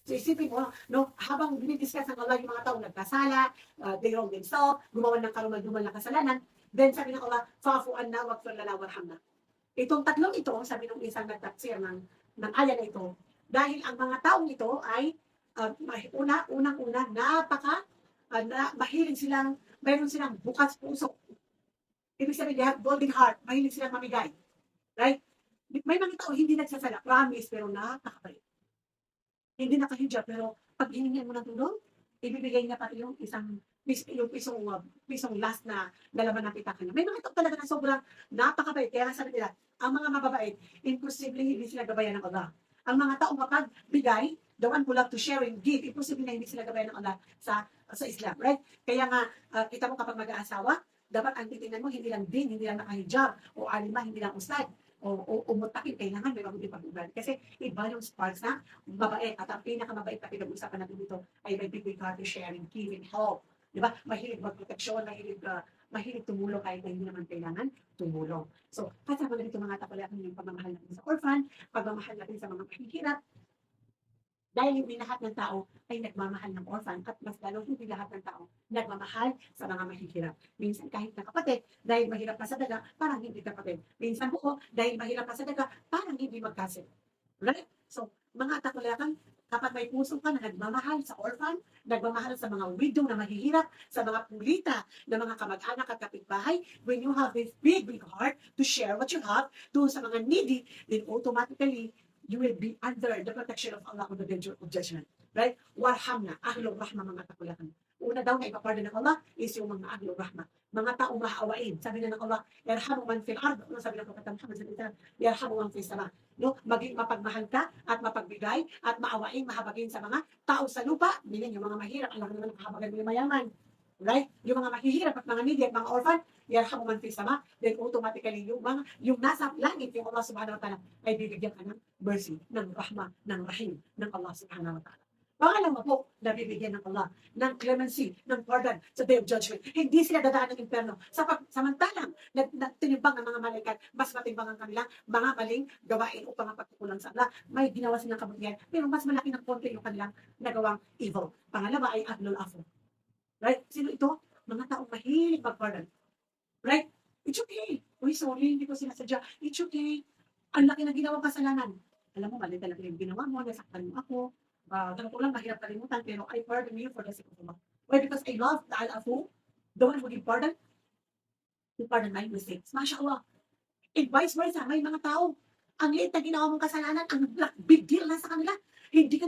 So isipin mo, no, habang dinidiscuss ng Allah yung mga taong nagkasala, they wrong themselves, gumawa ng karumal-dumal na kasalanan, then sabi ng Allah, fa'fu anna waghfir lana warhamna. Itong tatlong ito, sabi ng isang nagtaksir ng aya na ito, dahil ang mga taong ito ay unang-una, mahilig silang, mayroon silang bukas puso. Ibig sabihin, they have golden heart, mahilig silang mamigay. Right? May mga tao hindi nagsasala, promise, pero nakakabait. Hindi nakahijab, pero pag hiningan mo ng tulong, ibibigay niya pati yung pisong last na lalaban ng pitakan niya. May mga tao talaga na sobrang napakabait. Kaya nga sabi nila, ang mga mababait, imposible hindi sila gabayan ng Allah. Ang mga taong mapagbigay, the one who love to share and give, imposible na hindi sila gabayan ng Allah sa Islam, right? Kaya nga, kita mo kapag mag-aasawa, dapat ang titingnan mo, hindi lang din, hindi lang nakahijab, o alima, hindi lang ustad, o umutakin, kailangan may mabuti pag-ugali. Kasi iba yung sparks na mabait. At ang pinakamabait na pinag-usapan natin dito ay may big heart sharing, giving, help. Di ba? Mahilig magproteksyon, mahilig tumulong kahit na hindi naman kailangan tumulong. So, kasama na dito mga tapalakan yung pagmamahal natin sa orphan, pagmamahal natin sa mga mahihirap, dahil hindi lahat ng tao ay nagmamahal ng orphan at mas lalo hindi lahat ng tao nagmamahal sa mga mahihirap. Minsan kahit na kapatid, dahil mahirap ka sa daga, parang hindi kapatid. Minsan buo, dahil mahirap ka sa daga, parang hindi magkasin. Right? So, mga takulakan, kapag may puso ka na nagmamahal sa orphan, nagmamahal sa mga widow na mahihirap, sa mga pulita na mga kamag-anak at kapitbahay, when you have this big heart to share what you have to sa mga needy, then automatically, you will be under the protection of Allah on the day of judgment. Right? Warhamna, ahlul rahma, mga takulakan. Una daw na ipapardon ng Allah is yung mga ahlul rahma. Mga taong maawain. Sabi na ng Allah, yarhamu man fil ard. Ano sabi ng Prophet Muhammad sallallahu alaihi wasallam? Yarhamu man fil sama. No? Maging mapagmahal ka at mapagbigay at maawain, mahabagin sa mga tao sa lupa. Meaning yung mga mahirap, alam naman nakahabagan mo yung mayaman. Right? Yung mga mahihirap at mga needy at mga orphan, yarhamu man fil sama. Then automatically yung nasa langit, yung Allah subhanahu wa ta'ala, ay bibigyan ka ng mercy, ng rahma, ng rahim, ng Allah subhanahu wa ta'ala. Pangalawa po, nabibigyan ng Allah ng clemency, ng pardon sa day of judgment. Hindi sila dadaan ng impyerno. Samantalang, tinimbang ng mga malaikat, mas matimbang ang kanilang mga maling gawain upang ang pagkukulang sa Allah. May ginawa silang kabutihan, pero mas malaki ng konti yung kanilang nagawang evil. Pangalawa ay ahlul afu. Right? Sino ito? Mga taong mahilig mag-pardon. Right? It's okay. Uy, sorry, hindi ko sinasadya. It's okay. Ang laki na ginawang kasalanan. Alam mo, mali talaga yung ginawa mo, nasaktan mo ako. Ganito lang, mahirap kalimutan, pero I pardon you for the sake of Allah. Why? Because I love the Al-Afu, the one who give pardon, to pardon my mistakes. MashaAllah. And vice versa, may mga tao, ang liit na ginawa mong kasalanan, ang big deal na sa kanila. Hindi ka